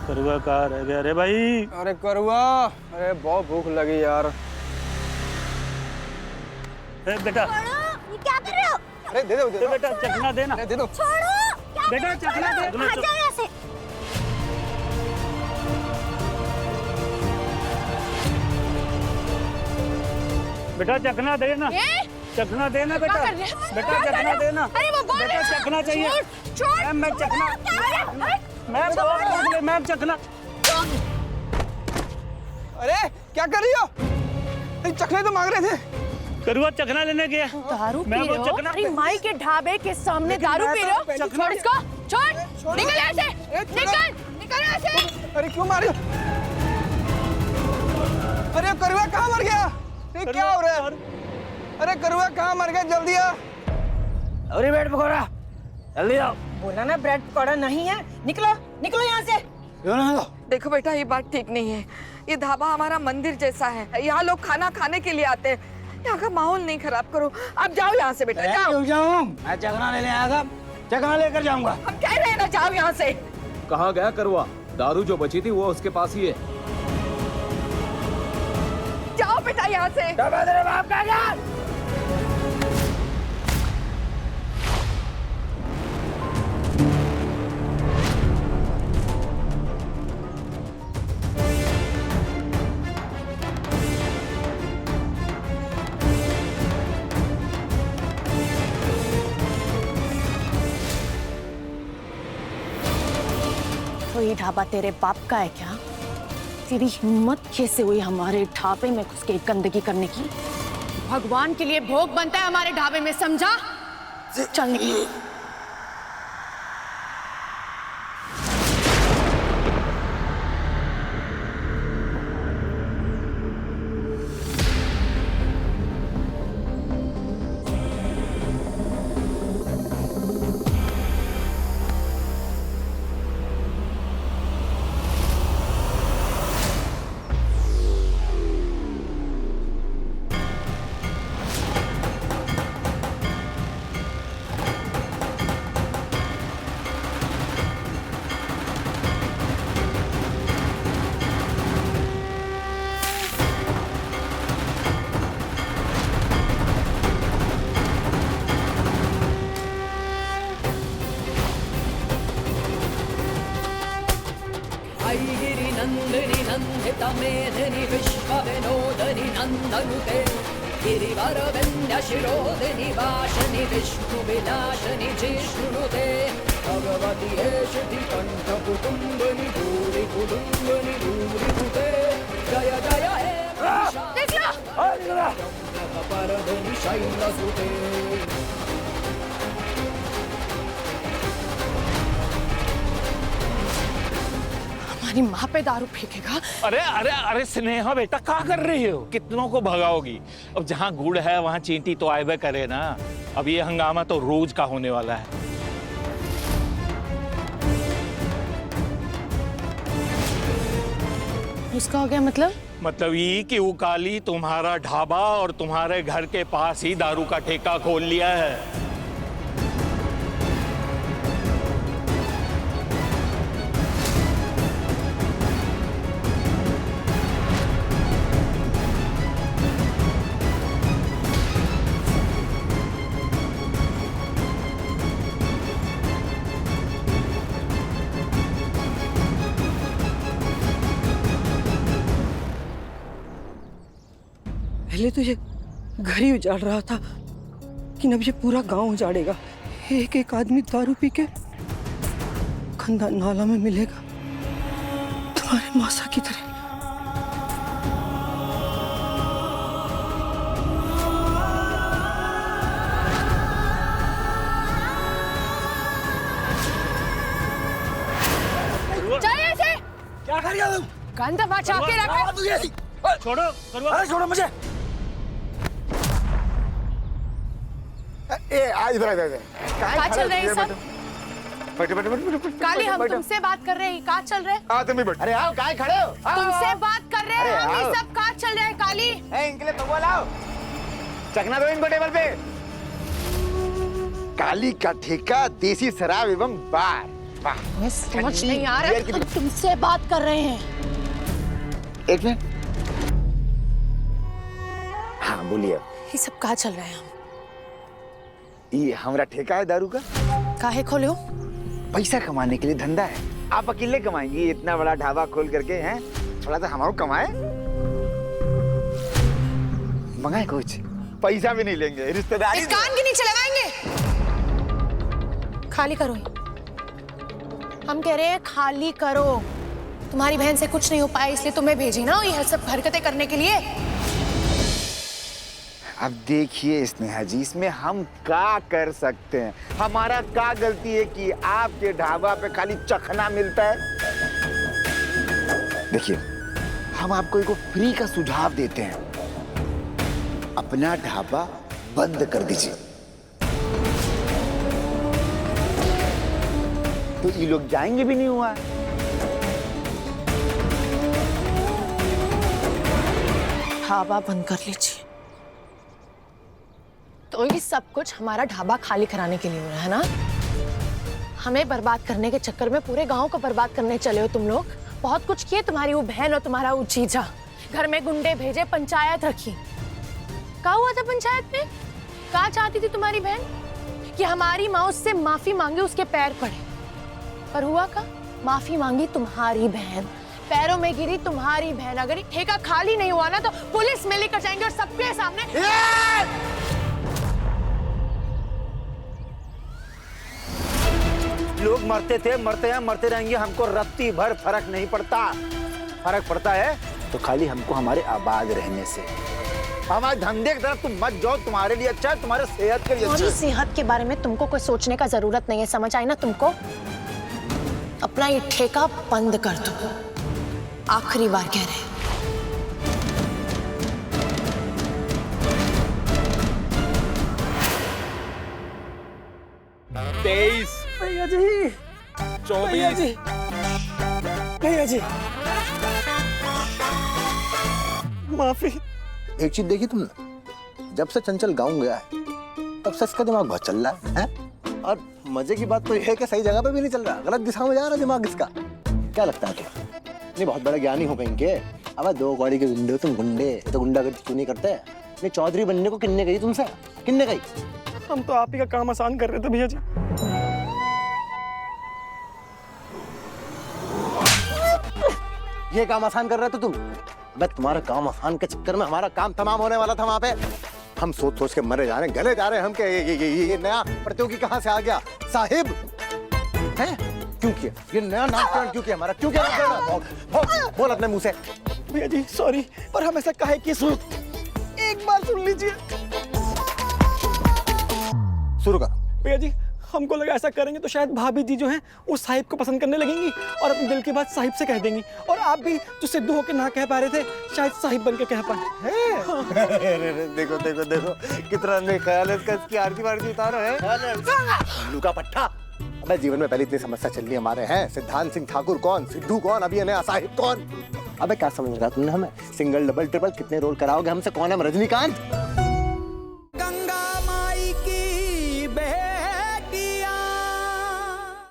करुआ कहाँ रह गया? अरे भाई, अरे करुआ, अरे बहुत भूख लगी यार। बेटा ये क्या कर रहे हो? अरे दे दो बेटा, चखना देना। दे दो। छोड़ो, क्या बेटा, चखना दे। आ जाओ यहाँ से। बेटा चखना देना, चखना देना बेटा, बेटा चखना देना। अरे वो बोल बेटा चखना चाहिए। मैम मैं चखना, मैम चखना। अरे क्या कर रही हो? चखने तो मांग रहे थे। करुआ चखना लेने गया। दारू पी मैं रहे वो हो? चखना। अरे माई के ढाबे के सामने दारू पी रहे हो? छोड़ इसको, छोड़, निकल यहाँ से, निकल यहाँ से। अरे क्यों मारी हो? अरे करुआ कहाँ मर गया? ये क्या हो रहा है? अरे करुआ कहाँ मर गया? जल्दी आ। अरे ब्रेड पकौड़ा, जल्दी आओ। बोला ना ब्रेड पकौड़ा नहीं है, निकलो, निकलो यहाँ से। देखो बेटा, ये बात ठीक नहीं है। ये ढाबा हमारा मंदिर जैसा है, यहाँ लोग खाना खाने के लिए आते हैं। यहाँ का माहौल नहीं खराब करो। अब जाओ यहाँ से बेटा, जाओ। क्यों जाऊँ? मैं चखना लेने आया था, चखना लेकर जाऊंगा। हम कह रहे हैं ना, जाओ यहाँ से। कहाँ गया करुआ? दारू जो बची थी वो उसके पास ही है। जाओ बेटा यहाँ से। तेरे बाप का क्या? तो ये ढाबा तेरे बाप का है क्या? तेरी हिम्मत कैसे हुई हमारे ढाबे में घुस के गंदगी करने की? भगवान के लिए भोग बनता है हमारे ढाबे में, समझा? चल निकल। गिरि नंदिनि नंदित मेदिनि विश्व विनोदनि नंदनुते गिरिवर विंध्य शिरोदिनि वाशनि विष्णु विलासनि जिष्णुते भगवति हेशति कंठ कुटुंबनि भूरि कुटुंबनि भूरि कुते जय जय हे परधनि शैलसुते। हमारी माँ पे दारू फेंकेगा? अरे अरे अरे स्नेहा बेटा, क्या कर रही हो? कितनों को भगाओगी? अब जहाँ गुड़ है वहाँ चींटी तो आए करे ना। अब ये हंगामा तो रोज का होने वाला है। उसका हो गया मतलब? मतलब ये कि वो काली तुम्हारा ढाबा और तुम्हारे घर के पास ही दारू का ठेका खोल लिया है। पहले तो ये घर ही उजाड़ रहा था, लेकिन अब ये पूरा गांव उजाड़ेगा। एक एक आदमी दारू पी के गंदा नाला में मिलेगा, तुम्हारे मासा की तरह। चल ऐसे। क्या कर रही हो तुम? गंद बचा के रखा। छोड़ो करुआ, छोड़ो मुझे। ए आज इधर क्या चल रहा है सब? काली, हम तुमसे बात कर रहे हैं, क्या चल रहा है? आ तुम भी बैठ। अरे आओ, काय खड़े हो? तुमसे बात कर रहे हैं हम, ये सब क्या चल रहा है काली? इनके लिए तो लाओ, चखना दो इनको टेबल पे। काली का ठेका देसी शराब एवं बार मैं समझ नहीं आ रहा हम तुमसे बात कर रहे हैं। एक मिनट। हाँ बोलिए। ये सब कहाँ चल रहा है? हम ये हमारा ठेका है दारू का। काहे खोले हो? पैसा कमाने के लिए धंधा है। आप अकेले कमाएंगी इतना बड़ा ढाबा खोल करके? हैं थोड़ा सा हमारा कमाए, मंगाए कुछ, पैसा भी नहीं लेंगे, रिश्तेदारी कान के नीचे लगाएंगे। खाली करो। हम कह रहे हैं खाली करो। तुम्हारी बहन से कुछ नहीं हो पाया इसलिए तुम्हें भेजी ना ये सब हरकतें करने के लिए। अब देखिए स्नेहा जी, इसमें हम क्या कर सकते हैं? हमारा क्या गलती है कि आपके ढाबा पे खाली चखना मिलता है? देखिए हम आपको एक फ्री का सुझाव देते हैं, अपना ढाबा बंद कर दीजिए। तो ये लोग जाएंगे भी नहीं हुआ। ढाबा बंद कर लीजिए। तो ये सब कुछ हमारा ढाबा खाली कराने के लिए हो रहा है ना? हमें बर्बाद करने के चक्कर में पूरे गांव को बर्बाद करने चले हो तुम लोग। बहुत कुछ किए तुम्हारी वो बहन और तुम्हारा वो जीजा। घर में गुंडे भेजे, पंचायत रखी। क्या हुआ था पंचायत में? क्या चाहती थी तुम्हारी बहन? कि हमारी माँ उससे माफी मांगे, उसके पैर पड़े। पर हुआ क्या? माफी मांगी तुम्हारी बहन, पैरों में गिरी तुम्हारी बहन। अगर ये ठेका खाली नहीं हुआ ना तो पुलिस में लेकर जाएंगे और सबके सामने। लोग मरते थे, मरते हैं, मरते रहेंगे, हमको रत्ती भर फर्क नहीं पड़ता। फर्क पड़ता है तो खाली हमको हमारे आबाद रहने से। हमारे धंधे की तरफ तुम मत जाओ, तुम्हारे लिए अच्छा है, तुम्हारे सेहत के लिए अच्छा है। सेहत के बारे में तुमको कोई सोचने का जरूरत नहीं है, समझ आई ना तुमको? अपना ये ठेका बंद कर दो, आखिरी बार कह रहे हैं। 23 भैया जी, 24 भैया जी, भैया जी, माफी। एक चीज देखी तुमने, जब से चंचल गाँव गया है तब से इसका दिमाग बहुत चल रहा है? और मजे की बात तो यह है कि सही जगह पे भी नहीं चल रहा, गलत दिशा में जा रहा दिमाग इसका। क्या लगता है तुम्हें? नहीं बहुत बड़ा ज्ञानी हो कहीं के। अब 2 कौड़ी के गुंडे हो तुम, गुंडे तो गुंडागर्दी क्यों नहीं करते? नहीं चौधरी बनने को किन्ने गई तुमसे? किन्ने गई? हम तो आप ही का काम आसान कर रहे थे भैया जी। ये काम आसान कर रहे थे तुम? मैं तुम्हारे काम आसान के चक्कर में हमारा काम तमाम होने वाला था वहां पे। हम सोच सोच के मरे जा रहे हैं, गले जा रहे हैं हम के। ये नया प्रतियोगी कहाँ से आ गया? साहिब हैं? क्यों किया ये नया नामकरण? क्यों किया हमारा? क्यों किया नामकरण? बोल अपने मुंह से। भैया जी सॉरी, पर हम ऐसा काहे किए? सुन, एक बार सुन लीजिए। शुरू कर। भैया जी हमको लगा ऐसा करेंगे तो शायद भाभी जी जो हैं वो साहिब को पसंद करने लगेंगी और अपने दिल की बात साहिब से कह देंगी, और आप भी जो सिद्धू होके ना कह पा रहे थे शायद साहिब बन के कह पाए। देखो देखो देखो कितना ख्याल है इसका, इसकी आरती वारती उतारो है लूका पट्टा। अबे जीवन में पहले इतनी समस्या चल रही हमारे हैं, सिद्धांत सिंह ठाकुर कौन, सिद्धू कौन, अभी नया साहिब कौन? अबे क्या समझ रहा तुमने हमें? सिंगल डबल ट्रिपल कितने रोल कराओगे हमसे? कौन है हम? रजनीकांत?